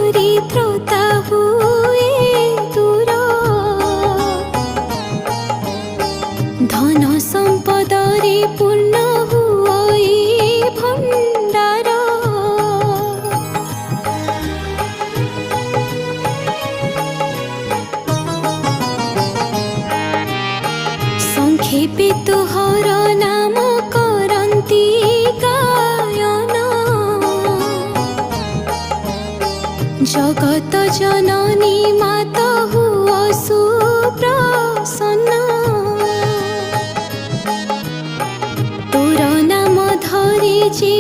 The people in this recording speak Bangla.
দরিদ্রতা হুয়ে দূর, ধন সম্পদরে পূর্ণ হুয়ে ভণ্ডার। সংক্ষেপে তোহর নাম করন্তি গায়ন, জগত জননী মাত হুয় সুপ্রসন্ন। তোর নাম ধরে যে